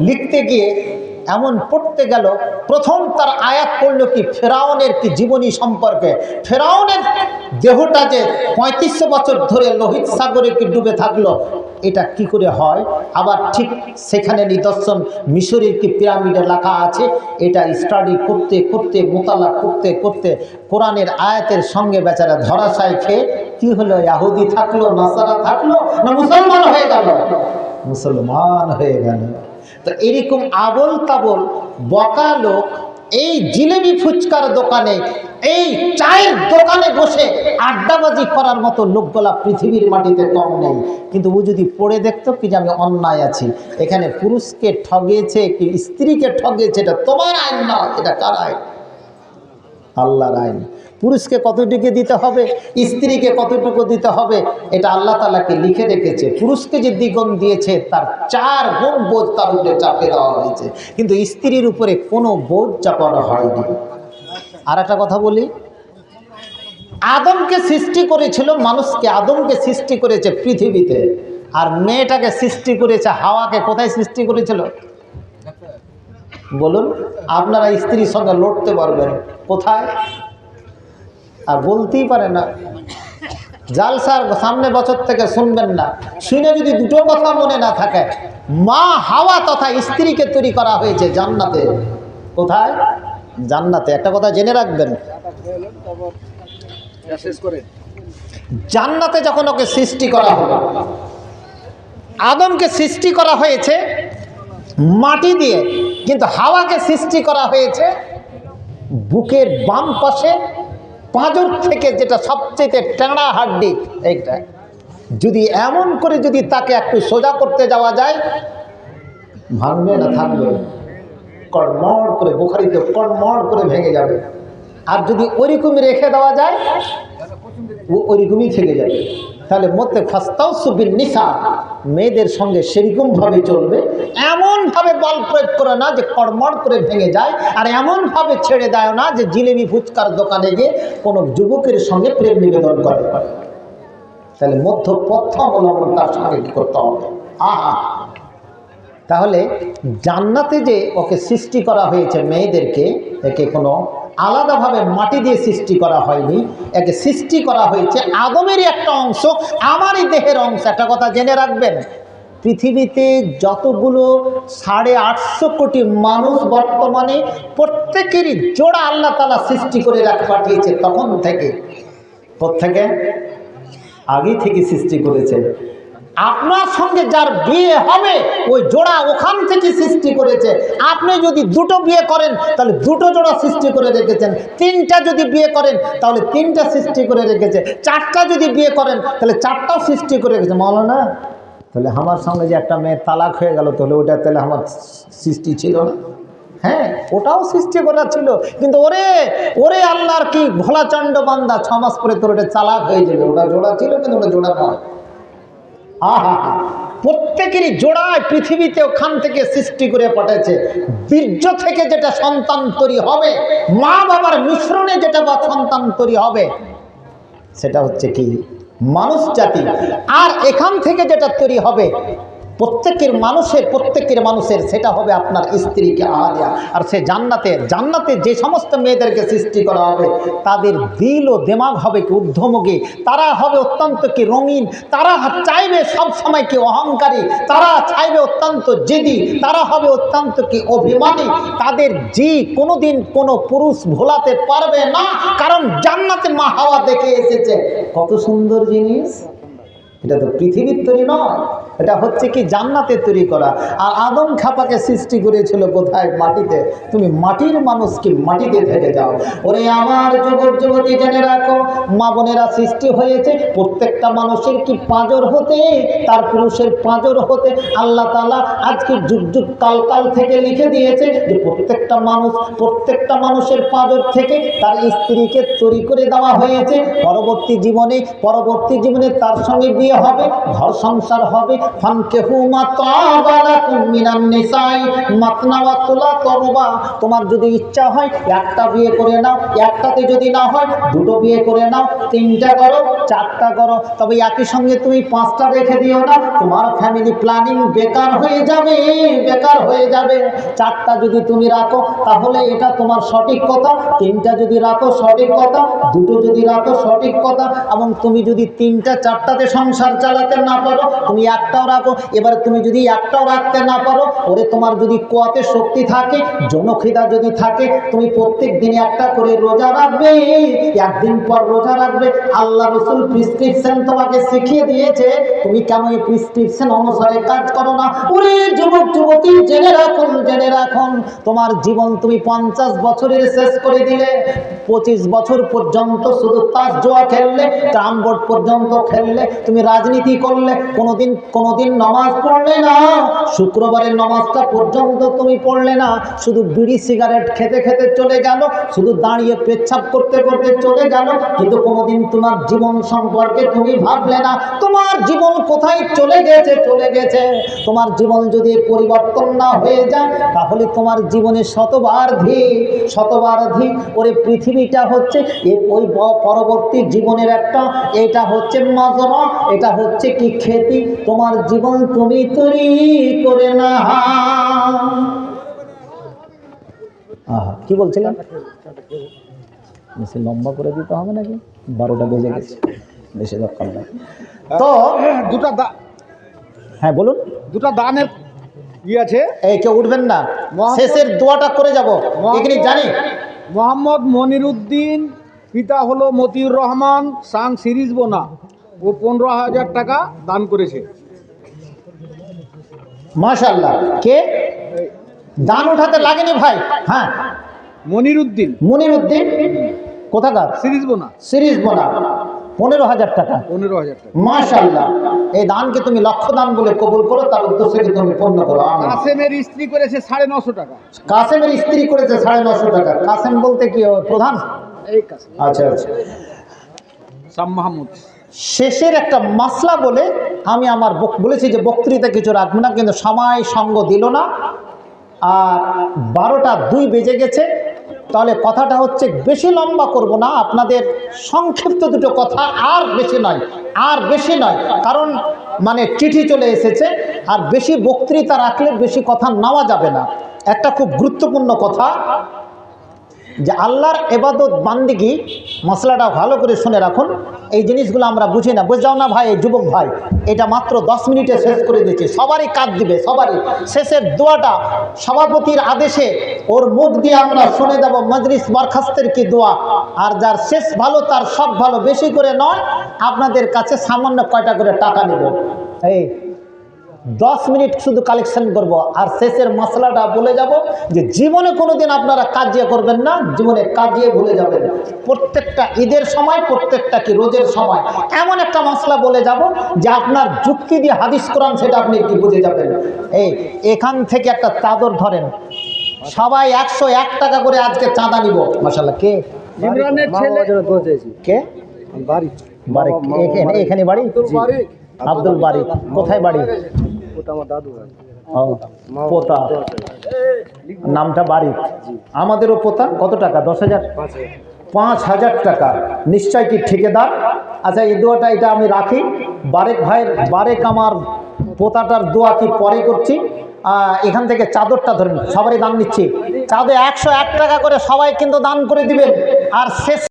লিখতে গিয়ে এমন পড়তে গেল, প্রথম তার আয়াত পড়লো কি ফেরাউনের কি জীবনী সম্পর্কে। ফেরাউনের দেহটা যে ৩৫০০ বছর ধরে লোহিত সাগরে কি ডুবে থাকলো, এটা কি করে হয়। আবার ঠিক সেখানে নিদর্শন মিশরের কি পিরামিডে লেখা আছে। এটা স্টাডি করতে করতে মোতালা করতে করতে কোরআনের আয়াতের সঙ্গে বেচারা ধরাশায় খেয়ে কি হলো, ইহুদি থাকলো, নাসারা থাকলো, না মুসলমান হয়ে গেল? মুসলমান হয়ে গেল। তো এরকম আবল তাবল বকা লোক এই জিলেবি ফুচকার দোকানে, এই চায়ের দোকানে বসে আড্ডাবাজি করার মতো লোকগুলা পৃথিবীর মাটিতে কম নেই। কিন্তু ও যদি পড়ে দেখতো কি যে আমি অন্যায় আছি, এখানে পুরুষকে ঠগেছে কি স্ত্রীকে ঠগেছে, এটা তোমার আইন না, এটা কার আইন? আল্লাহর আইন। পুরুষকে কতটুকু দিতে হবে, স্ত্রীকে কতটুকু দিতে হবে, এটা আল্লাহ তাআলাকে লিখে রেখেছে। পুরুষকে যে দ্বিগুণ দিয়েছে তার 4 গুণ বোঝ তার উপরে চাপে দেওয়া হয়েছে, কিন্তু স্ত্রীর উপরে কোনো বোঝ চাপানো হয়নি। আর একটা কথা বলি, আদমকে সৃষ্টি করেছিল মানুষকে, আদমকে সৃষ্টি করেছে পৃথিবীতে, আর মেয়েটাকে সৃষ্টি করেছে হাওয়াকে কোথায় সৃষ্টি করেছিল বলুন? আপনারা স্ত্রীর সঙ্গে লড়তে পারবেন কোথায়? আর বলতেই পারে না। জালসার সামনে বছর থেকে শুনবেন না, শুনে যদি দুটো কথা মনে না থাকে, মা হাওয়া তথা স্ত্রীকে তৈরি করা হয়েছে জান্নাতে। কোথায়? জান্নাতে। একটা কথা জেনে রাখবেন, জান্নাতে যখন ওকে সৃষ্টি করা হলো, আদমকে সৃষ্টি করা হয়েছে মাটি দিয়ে, কিন্তু হাওয়াকে সৃষ্টি করা হয়েছে বুকের বাম পাশে পাঁজর থেকে, যেটা সবচেয়ে টেঁড়া হাড্ডি। এইটা যদি এমন করে যদি তাকে একটু সোজা করতে যাওয়া যায়, ভাঙবে না থাকবে, কড়মড় করে, বুখারিতে কড়মড় করে ভেঙে যাবে। আর যদি ওইরকমই রেখে দেওয়া যায়, ও ওইরকমই থেকে যাবে। তাহলে মধ্যে ফাস্তাউসু বিন নিসা, মেয়েদের সঙ্গে সেরকমভাবে চলবে, এমনভাবে বল প্রয়োগ করে না যে কড়মড় করে ভেঙে যায়, আর এমনভাবে ছেড়ে দেয় না যে জিলেবি ফুচকার দোকানে গিয়ে কোনো যুবকের সঙ্গে প্রেম নিবেদন করে। তাহলে মধ্যপথ অবলম্বন তার সঙ্গে কি করতে হবে? আহা, তাহলে জান্নাতে যে ওকে সৃষ্টি করা হয়েছে মেয়েদেরকে, একে কোনো আলাদাভাবে মাটি দিয়ে সৃষ্টি করা হয়নি, একে সৃষ্টি করা হয়েছে আদমেরই একটা অংশ, আমারই দেহের অংশ। একটা কথা জেনে রাখবেন, পৃথিবীতে যতগুলো 850 কোটি মানুষ বর্তমানে, প্রত্যেকেরই জোড়া আল্লাহ তাআলা সৃষ্টি করে রাখতে পাঠিয়েছে। তখন থেকে প্রত্যেকে আগে থেকে সৃষ্টি করেছে। আপনার সঙ্গে যার বিয়ে হবে ওই জোড়া ওখান থেকে সৃষ্টি করেছে। আপনি যদি দুটো বিয়ে করেন তাহলে দুটো জোড়া সৃষ্টি করে রেখেছেন, 3টা যদি বিয়ে করেন তাহলে 3টা সৃষ্টি করে রেখেছে, 4টা যদি বিয়ে করেন তাহলে 4টাও সৃষ্টি করে রেখেছে। মাওলানা, তাহলে আমার সঙ্গে যে একটা মেয়ে তালাক হয়ে গেল, তাহলে ওটা তাহলে আমার সৃষ্টি ছিল না? হ্যাঁ, ওটাও সৃষ্টি করা ছিল, কিন্তু ওরে ওরে আল্লাহর কি ভোলাচন্ড বান্দা, 6 মাস পরে তোর ওটা তালাক হয়ে যাবে। ওটা জোড়া ছিল কিন্তু ওটা জোড়া নয়। আহা, প্রত্যেকেরই জোড়ায় পৃথিবীতে ওখান থেকে সৃষ্টি করে পাঠাচ্ছে। বীর্য থেকে যেটা সন্তান তৈরি হবে, মা বাবার মিশ্রণে যেটা বা সন্তান তৈরি হবে, সেটা হচ্ছে কি মানুষ জাতি। আর এখান থেকে যেটা তৈরি হবে প্রত্যেকের মানুষের সেটা হবে আপনার স্ত্রীকে আলিয়া। আর সে জান্নাতে যে সমস্ত মেয়েদেরকে সৃষ্টি করা হবে তাদের দিল ও দিমাগ হবে কি ঊর্ধ্বমুখী, তারা হবে অত্যন্ত কি রঙিন, তারা চাইবে সব সময় কি অহংকারী, তারা চাইবে অত্যন্ত জেদি, তারা হবে অত্যন্ত কি অভিমানী। তাদের জি কোনোদিন কোনো পুরুষ ভোলাতে পারবে না, কারণ জান্নাতে মা হাওয়া দেখে এসেছে। কত সুন্দর জিনিস! এটা তো পৃথিবীর তৈরি নয়, এটা হচ্ছে কি জান্নাতে তৈরি করা। আর আদম খাপাকে সৃষ্টি করেছিল কোথায়? মাটিতে। তুমি মাটির মানুষ কি মাটিতে থেকে যাও। ওরে আমার যুবক যুবতী জেনে রাখো, মা বোনেরা, সৃষ্টি হয়েছে প্রত্যেকটা মানুষের কি পাঁজর হতে, তার পুরুষের পাঁজর হতে আল্লাহ তাআলা আজকে যুগ যুগ কাল কাল থেকে লিখে দিয়েছে যে প্রত্যেকটা মানুষের পাঁজর থেকে তার স্ত্রীকে তৈরি করে দেওয়া হয়েছে। পরবর্তী জীবনে তার সঙ্গে বিয়ে হবে, ঘর সংসার হবে, ফানকিহু মা তাবা লাকুম মিনান নিসাই মাতনা ওয়া সুলাসা ওয়া রুবা। তোমার যদি ইচ্ছা হয় একটা বিয়ে করে নাও, একটাতে যদি না হয় দুটো বিয়ে করে নাও, তিনটা করো, চারটা করো, তবে একই সঙ্গে তুমি পাঁচটা রেখে দিও না, তোমার ফ্যামিলি প্ল্যানিং বেকার হয়ে যাবে, বেকার হয়ে যাবে। চারটা যদি তুমি রাখো তাহলে এটা তোমার সঠিক কথা, তিনটা যদি রাখো সঠিক কথা, দুটো যদি রাখো সঠিক কথা। এবং তুমি যদি তিনটা চারটাতে সংসার চালাতে না পারো তুমি একটাও রাখো। এবার তুমি যদি একটাও রাখতে না পারো, ওরে তোমার যদি কোয়াতে শক্তি থাকে, জনখিদা যদি থাকে, তুমি প্রত্যেক দিনে একটা করে রোজা রাখবে, একদিন পর রোজা রাখবে। আল্লাহ রসুল প্রেসক্রিপশন তোমাকে শিখিয়ে দিয়েছে, তুমি কেন এই প্রেসক্রিপশন অনুসারে কাজ করো না? ওরে যুবক যুবতী, জেনে রাখুন, জেনে রাখুন, তোমার জীবন তুমি 50 বছরের শেষ করে দিলে। 25 বছর পর্যন্ত শুধু তাস জুয়া খেললে, ট্রাম বোর্ড পর্যন্ত খেললে, তুমি রাজনীতি করলে, কোনোদিন নামাজ পড়লে না, শুক্রবারের নামাজটা পর্যন্ত তুমি পড়লে না, শুধু বিড়ি সিগারেট খেতে খেতে চলে গেল, শুধু দাঁড়িয়ে পেচ্ছাপ করতে করতে চলে গেল, কিন্তু কোনোদিন তোমার জীবন সম্পর্কে তুমি ভাবলে না। তোমার জীবন কোথায় চলে গেছে, চলে গেছে। তোমার জীবন যদি পরিবর্তন না হয়ে যায় তাহলে তোমার জীবনে শতবার ধিক। ওরে পৃথিবীটা হচ্ছে ওই পরবর্তী জীবনের একটা, এটা হচ্ছে মাজরা, এটা হচ্ছে কি খেতি। তোমার জীবন তুমি তৈরি করে না। কি বলছিলেন? বেশি লম্বা করে দিতে হবে নাকি? 12টা বেজে গেছে, বেশি দরকার নাই। তো হ্যাঁ বলুন। দুটা দানের আছে, এই কেউ উঠবেন না, শেষের দোয়াটা করে যাব। এখানে জানি মোহাম্মদ মনিরুদ্দিন, পিতা হলো মতিউর রহমান, সাং সিরিজ বোনা, ও 15,000 টাকা দান করেছে। মাশাআল্লাহ। কে দান উঠাতে লাগেনি ভাই? হ্যাঁ, মনিরুদ্দিন কোথাকার? সিরিজ বোনা। 15,000 টাকা। 15,000 টাকা। মাশাআল্লাহ। এই দানকে তুমি লক্ষ দান বলে কবুল করো, তার উদ্দেশ্যে তুমি পূর্ণ করো। কাসেমের স্ত্রী করেছে 950 টাকা। কাসেমের স্ত্রী করেছে 950 টাকা। কাসেম বলতে কি প্রধান? এই কাসেম। আচ্ছা আচ্ছা। শাম মাহমুদ। শেষের একটা মাসলা বলে আমি আমার বলেছি যে বক্তৃতা কিছু রাখবো না, কিন্তু সময় সঙ্গ দিল না, আর 12টা 2 বেজে গেছে। তাহলে কথাটা হচ্ছে বেশি লম্বা করব না, আপনাদের সংক্ষিপ্ত দুটো কথা, আর বেশি নয়, কারণ মানে চিঠি চলে এসেছে, আর বেশি বক্তৃতা রাখলে বেশি কথা নেওয়া যাবে না। একটা খুব গুরুত্বপূর্ণ কথা, যে আল্লাহর ইবাদত বান্দিগি, মশলাটা ভালো করে শুনে রাখুন। এই জিনিসগুলো আমরা বুঝি না, বুঝাও না ভাই, এই যুবক ভাই, এটা মাত্র 10 মিনিটে শেষ করে দিচ্ছে। সবারই কাজ দিবে, সবারই। শেষের দোয়াটা সভাপতির আদেশে ওর মুখ দিয়ে আমরা শুনে দেব, মজলিস বরখাস্তের কি দোয়া। আর যার শেষ ভালো তার সব ভালো, বেশি করে নয়, আপনাদের কাছে সামান্য কয়টা করে টাকা নেব। এই 10 মিনিট শুধু কালেকশন করব, আর শেষের মশলাটা বলে যাব যে জীবনে কোনোদিন আপনারা কাজিয়ে করবেন না, জীবনে কাজিয়ে ভুলে যাবেন। প্রত্যেকটা ঈদের সময়, প্রত্যেকটা কি রোজের সময় এমন একটা মশলা বলে যাব যে আপনার যুক্তি দিয়ে হাদিস কোরআন সেটা আপনি কি বুঝে যাবেন। এখান থেকে একটা চাদর ধরেন, সবাই 101 টাকা করে আজকে চাঁদা নিব। মাশাআল্লাহ। কে? ইমরানের ছেলে। কে? বারিক। এখানে বাড়ি? আব্দুল বারিক। কোথায় বাড়ি? পোতা। নামটা বারিক। আমাদেরও পোতা। কত টাকা? 10,000? 5,000 টাকা। নিশ্চয় কি ঠিকাদার? আচ্ছা, এই দোয়াটা এটা আমি রাখি। বারেক আমার পোতাটার দোয়া কি পরে করছি। এখান থেকে চাদরটা ধরেন, সবারই দান নিচ্ছি। চাদর 101 টাকা করে সবাই কিন্তু দান করে দিবেন। আর শেষ